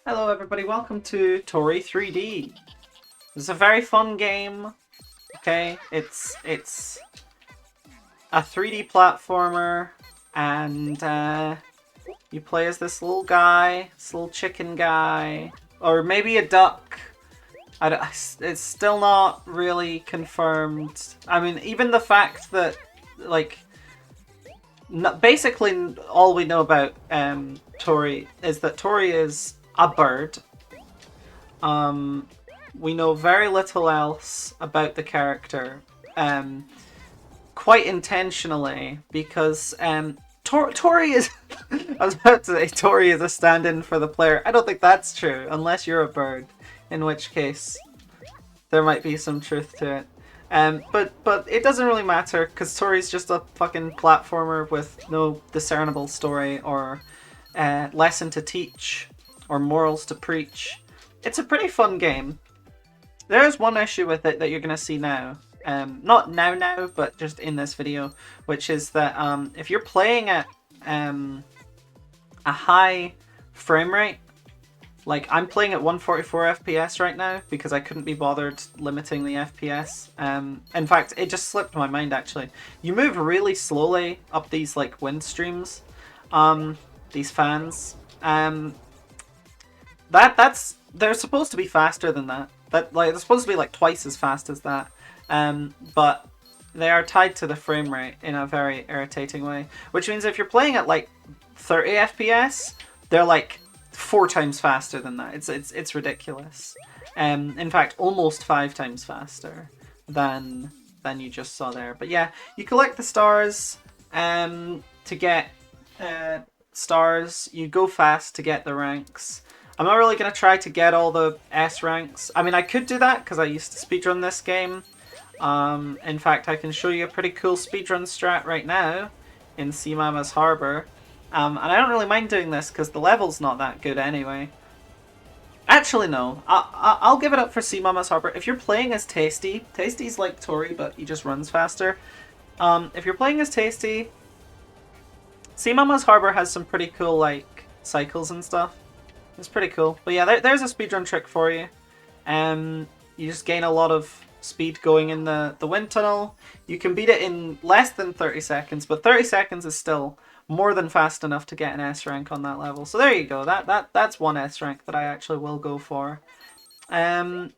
Hello everybody, welcome to Tori 3D. It's a very fun game. Okay, it's a 3D platformer, and you play as this little guy, this little chicken guy, or maybe a duck. It's still not really confirmed. I mean, even the fact that, like, basically all we know about Tori is that Tori is a bird. We know very little else about the character, quite intentionally, because Tori is. I was about to say Tori is a stand-in for the player. I don't think that's true, unless you're a bird, in which case there might be some truth to it. But it doesn't really matter, because Tori's just a fucking platformer with no discernible story or lesson to teach or morals to preach. It's a pretty fun game. There's one issue with it that you're going to see now. Not now, but just in this video, which is that if you're playing at a high frame rate, like I'm playing at 144 FPS right now because I couldn't be bothered limiting the FPS. In fact, it just slipped my mind actually. You move really slowly up these like wind streams, these fans. They're supposed to be faster than that. They're supposed to be like twice as fast as that. But they are tied to the frame rate in a very irritating way. Which means if you're playing at like 30 FPS, they're like 4 times faster than that. It's ridiculous. In fact, almost 5 times faster than you just saw there. But yeah, you collect the stars to get stars. You go fast to get the ranks. I'm not really going to try to get all the S ranks. I mean, I could do that because I used to speedrun this game. In fact, I can show you a pretty cool speedrun strat right now in Sea Mama's Harbour. And I don't really mind doing this because the level's not that good anyway. Actually, no. I'll give it up for Sea Mama's Harbour. If you're playing as Tasty, Tasty's like Tori, but he just runs faster. If you're playing as Tasty, Sea Mama's Harbour has some pretty cool like cycles and stuff. It's pretty cool. But yeah, there's a speedrun trick for you. You just gain a lot of speed going in the wind tunnel. You can beat it in less than 30 seconds, but 30 seconds is still more than fast enough to get an S rank on that level. So there you go. That's one S rank that I actually will go for. But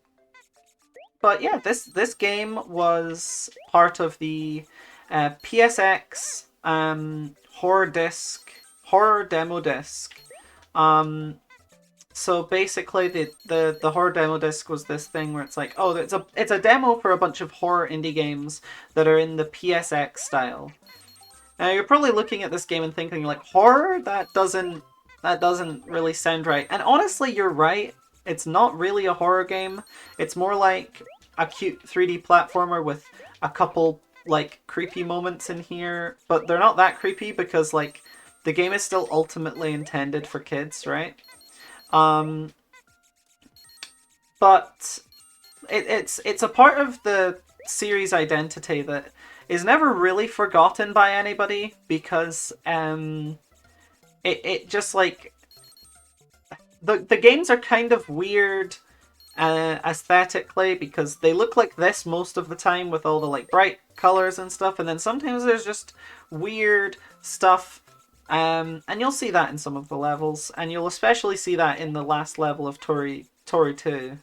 yeah, this game was part of the PSX horror demo disc. So basically, the horror demo disc was this thing where it's like, oh, it's a demo for a bunch of horror indie games that are in the PSX style. Now you're probably looking at this game and thinking like, horror? That doesn't really sound right. And honestly, you're right. It's not really a horror game. It's more like a cute 3D platformer with a couple like creepy moments in here, but they're not that creepy because like the game is still ultimately intended for kids, right? But it's a part of the series identity that is never really forgotten by anybody because it just like the games are kind of weird aesthetically because they look like this most of the time with all the like bright colors and stuff, and then sometimes there's just weird stuff. And you'll see that in some of the levels, and you'll especially see that in the last level of Tori 2,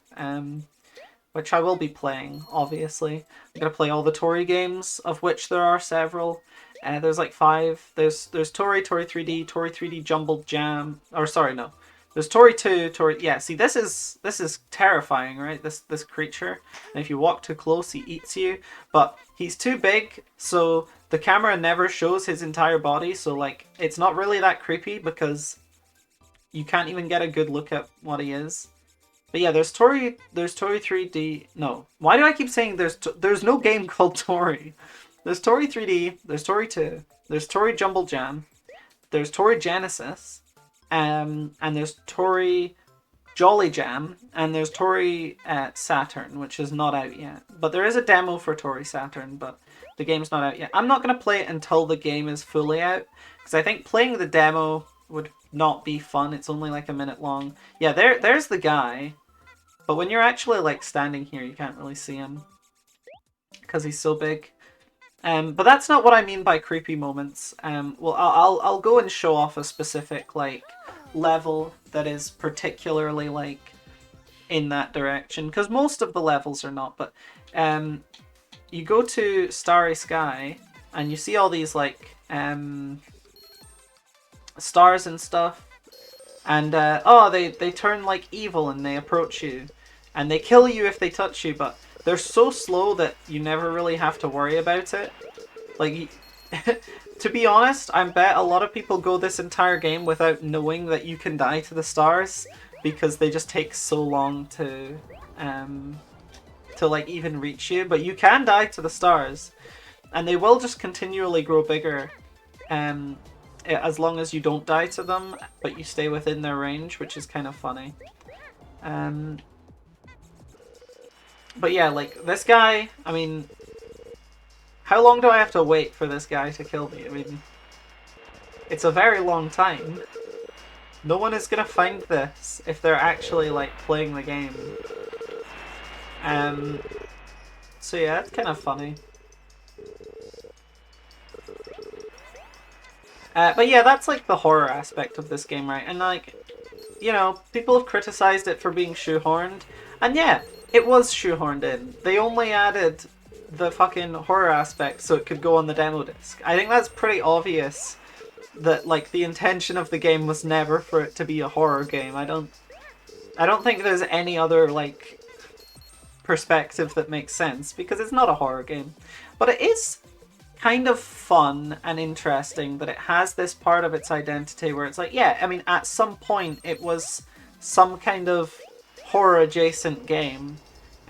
which I will be playing, obviously. I'm going to play all the Tori games, of which there are several. There's like 5. There's Tori 3D, Tori 3D Jumbled Jam, or sorry, no. There's Tori 2, Tori... Yeah, see, this is terrifying, right? This creature. And if you walk too close, he eats you. But he's too big, so the camera never shows his entire body. So, like, it's not really that creepy because you can't even get a good look at what he is. But yeah, there's Tori 3D... No. Why do I keep saying there's no game called Tori? There's Tori 3D, there's Tori 2, there's Tori Jumble Jam, there's Tori Genesis, and there's Tori Jolly Jam, and there's Tori Saturn, which is not out yet. But there is a demo for Tori Saturn, but the game's not out yet. I'm not going to play it until the game is fully out, because I think playing the demo would not be fun. It's only like a minute long. Yeah, there's the guy. But when you're actually like standing here, you can't really see him because he's so big. But that's not what I mean by creepy moments. Well, I'll go and show off a specific like level that is particularly like in that direction, because most of the levels are not. But you go to Starry Sky and you see all these like stars and stuff, and oh, they turn like evil and they approach you, and they kill you if they touch you, but they're so slow that you never really have to worry about it. Like, to be honest, I bet a lot of people go this entire game without knowing that you can die to the stars, because they just take so long to like even reach you. But you can die to the stars, and they will just continually grow bigger as long as you don't die to them, but you stay within their range, which is kind of funny. But yeah, like, this guy, I mean, how long do I have to wait for this guy to kill me? I mean, it's a very long time. No one is gonna find this if they're actually, like, playing the game. So yeah, it's kind of funny. But yeah, that's, like, the horror aspect of this game, right? And, like, you know, people have criticized it for being shoehorned. And yeah, it was shoehorned in. They only added the fucking horror aspect so it could go on the demo disc. I think that's pretty obvious that, like, the intention of the game was never for it to be a horror game. I don't think there's any other, like, perspective that makes sense, because it's not a horror game. But it is kind of fun and interesting that it has this part of its identity where it's like, yeah, I mean, at some point it was some kind of horror adjacent game.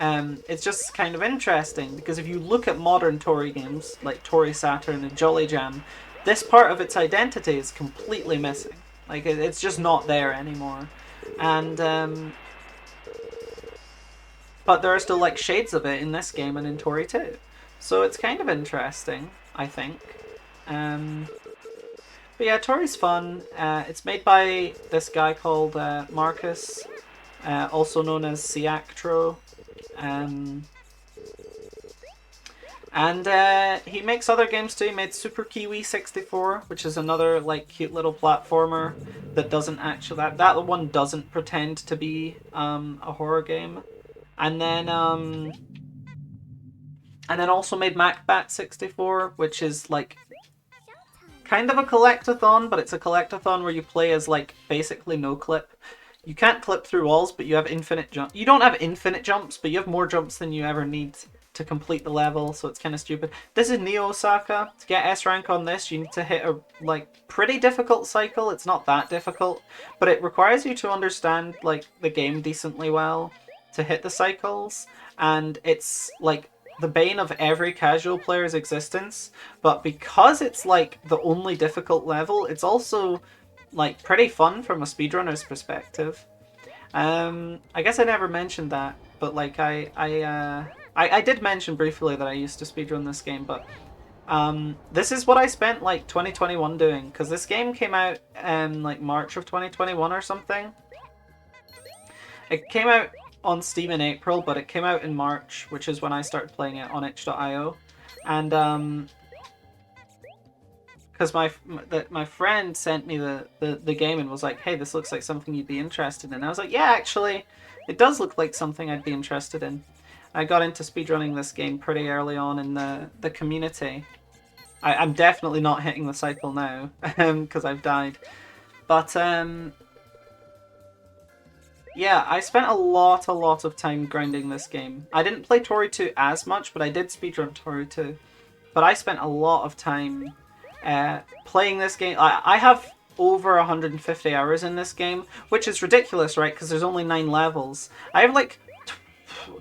It's just kind of interesting, because if you look at modern Tori games like Tori Saturn and Jolly Jam, this part of its identity is completely missing. Like, it's just not there anymore. And but there are still, like, shades of it in this game and in Tori 2. So it's kind of interesting, I think. But yeah, Tori's fun. It's made by this guy called Marcus, also known as Ciactro. And he makes other games too. He made Super Kiwi 64, which is another, like, cute little platformer that doesn't actually... That one doesn't pretend to be a horror game. And then also made MacBat 64, which is, like, kind of a collectathon, but it's a collectathon where you play as, like, basically no clip. You can't clip through walls, but you have infinite jump. You don't have infinite jumps, but you have more jumps than you ever need to complete the level, so it's kind of stupid. This is Neo Osaka. To get S rank on this, you need to hit a, like, pretty difficult cycle. It's not that difficult, but it requires you to understand, like, the game decently well to hit the cycles, and it's, like, the bane of every casual player's existence. But because it's, like, the only difficult level, it's also, like, pretty fun from a speedrunner's perspective. I guess I never mentioned that, but, like, I did mention briefly that I used to speedrun this game, but this is what I spent, like, 2021 doing, because this game came out like, March of 2021 or something. It came out on Steam in April, but it came out in March, which is when I started playing it on itch.io. And because my friend sent me the game and was like, hey, this looks like something you'd be interested in. I was like, yeah, actually, it does look like something I'd be interested in. I got into speedrunning this game pretty early on in the community. I'm definitely not hitting the cycle now, because I've died. But, yeah, I spent a lot of time grinding this game. I didn't play Tori 2 as much, but I did speedrun Tori 2. But I spent a lot of time playing this game. I have over 150 hours in this game, which is ridiculous, right? Because there's only 9 levels. I have, like,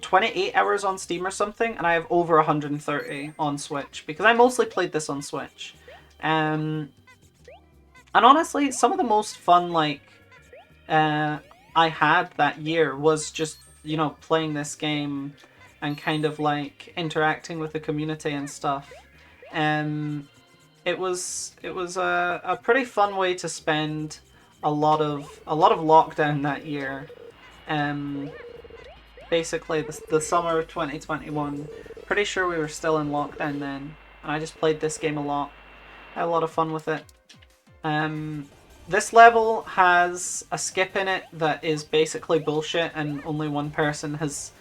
28 hours on Steam or something, and I have over 130 on Switch, because I mostly played this on Switch. And honestly, some of the most fun, like, I had that year was just, you know, playing this game and kind of, like, interacting with the community and stuff. It was a pretty fun way to spend a lot of lockdown that year. Um, Basically the summer of 2021. Pretty sure we were still in lockdown then, and I just played this game a lot. Had a lot of fun with it. Um, this level has a skip in it that is basically bullshit, and only one person has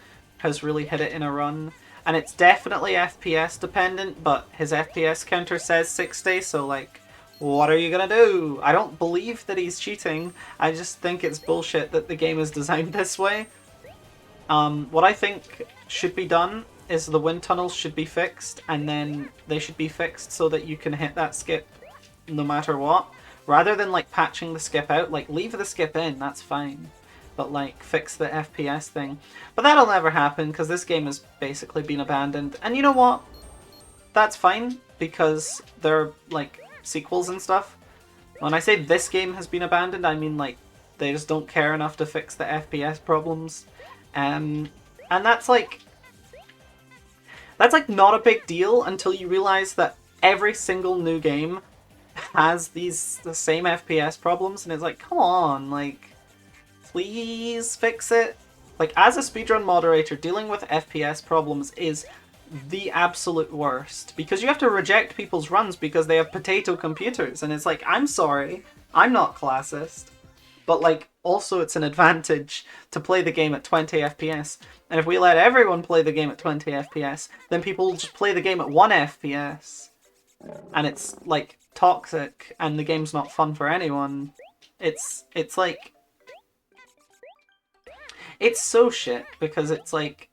really hit it in a run. And it's definitely FPS dependent, but his FPS counter says 60, so like, what are you gonna do? I don't believe that he's cheating. I just think it's bullshit that the game is designed this way. What I think should be done is the wind tunnels should be fixed, and then they should be fixed so that you can hit that skip no matter what. Rather than like patching the skip out, like leave the skip in, that's fine. But like fix the FPS thing. But that'll never happen because this game has basically been abandoned. And you know what? That's fine because they're like sequels and stuff. When I say this game has been abandoned, I mean like they just don't care enough to fix the FPS problems. And that's like not a big deal until you realize that every single new game has the same FPS problems, and it's like, come on, like, please fix it. Like, as a speedrun moderator, dealing with FPS problems is the absolute worst, because you have to reject people's runs because they have potato computers, and it's like, I'm sorry, I'm not classist. But like, also it's an advantage to play the game at 20 FPS. And if we let everyone play the game at 20 FPS, then people will just play the game at 1 FPS. And it's like toxic, and the game's not fun for anyone. It's like, it's so shit because it's like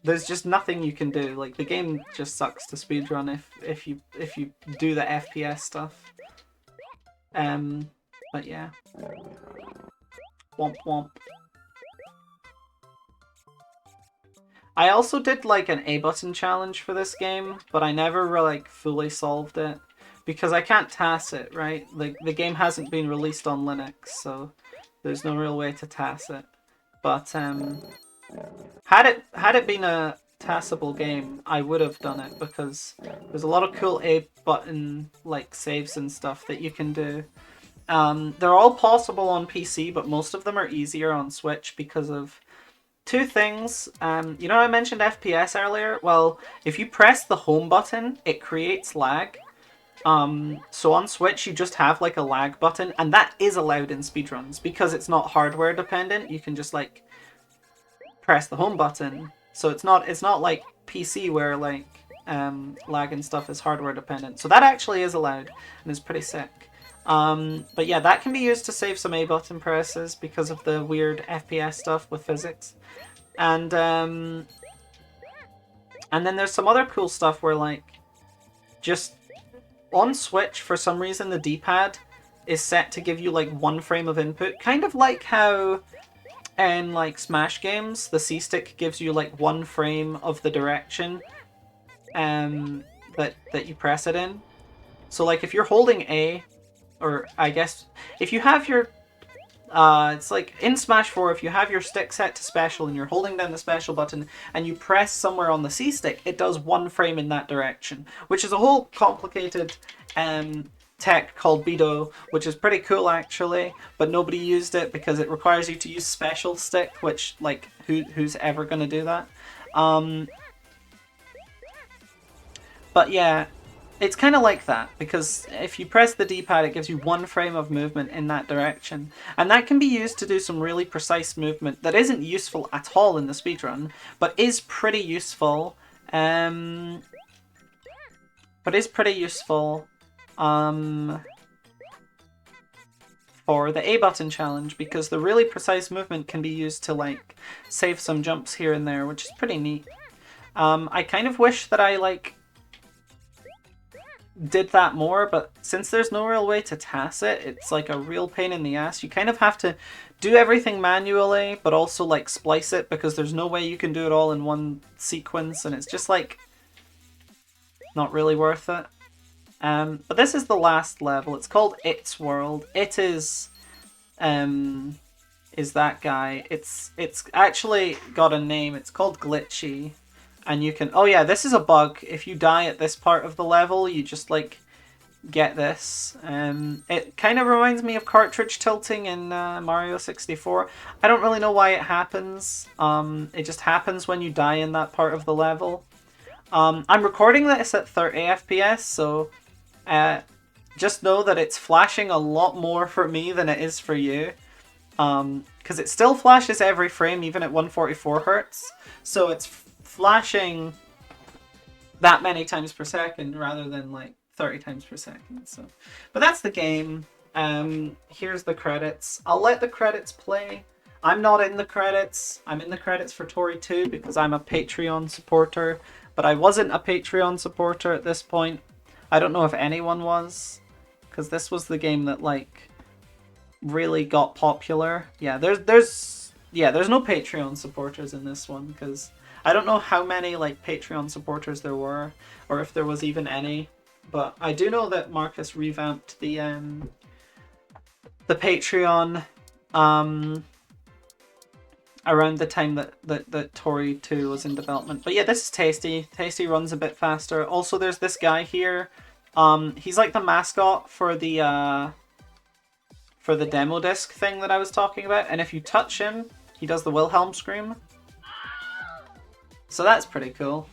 there's just nothing you can do. Like the game just sucks to speedrun if you do the FPS stuff. But yeah. Womp womp. I also did like an A button challenge for this game, but I never like fully solved it because I can't TAS it, right? Like the game hasn't been released on Linux, so there's no real way to TAS it. But had it been a TASable game, I would have done it because there's a lot of cool A button like saves and stuff that you can do. They're all possible on PC, but most of them are easier on Switch because of two things. You know I mentioned FPS earlier? Well, if you press the home button, it creates lag. So on Switch, you just have like a lag button, and that is allowed in speedruns because it's not hardware dependent. You can just like press the home button. So it's not like PC where like lag and stuff is hardware dependent. So that actually is allowed and is pretty sick. But yeah, that can be used to save some A button presses because of the weird FPS stuff with physics. And then there's some other cool stuff where like just on Switch for some reason the D-pad is set to give you like 1 frame of input, kind of like how in like Smash games the C-stick gives you like 1 frame of the direction that you press it in. So like if you're holding A, or I guess if you have your it's like in Smash 4, if you have your stick set to special and you're holding down the special button and you press somewhere on the C-stick, it does 1 frame in that direction, which is a whole complicated tech called Beidou, which is pretty cool actually, but nobody used it because it requires you to use special stick, which like who's ever going to do that? But yeah, it's kind of like that, because if you press the D-pad, it gives you 1 frame of movement in that direction. And that can be used to do some really precise movement that isn't useful at all in the speedrun, but is pretty useful. For the A button challenge, because the really precise movement can be used to like save some jumps here and there, which is pretty neat. I kind of wish that I like did that more, but since there's no real way to TAS it, it's like a real pain in the ass. You kind of have to do everything manually, but also like splice it, because there's no way you can do it all in one sequence, and it's just like not really worth it. But this is the last level. It's called It's World. It is that guy. It's actually got a name. It's called Glitchy. And you can... Oh yeah, this is a bug. If you die at this part of the level, you just like... get this. It kind of reminds me of cartridge tilting in Mario 64. I don't really know why it happens. It just happens when you die in that part of the level. I'm recording this at 30 FPS, so just know that it's flashing a lot more for me than it is for you. Because it still flashes every frame, even at 144 Hz. So it's flashing that many times per second rather than like 30 times per second. So, but that's the game. Here's the credits. I'll let the credits play. I'm not in the credits. I'm in the credits for Tori 2 because I'm a Patreon supporter. But I wasn't a Patreon supporter at this point. I don't know if anyone was. Because this was the game that like really got popular. Yeah, there's no Patreon supporters in this one because I don't know how many like Patreon supporters there were or if there was even any. But I do know that Marcus revamped the Patreon around the time that Tori 2 was in development. But yeah, this is Tasty. Tasty runs a bit faster. Also, there's this guy here. He's like the mascot for the demo disc thing that I was talking about. And if you touch him, he does the Wilhelm scream. So that's pretty cool.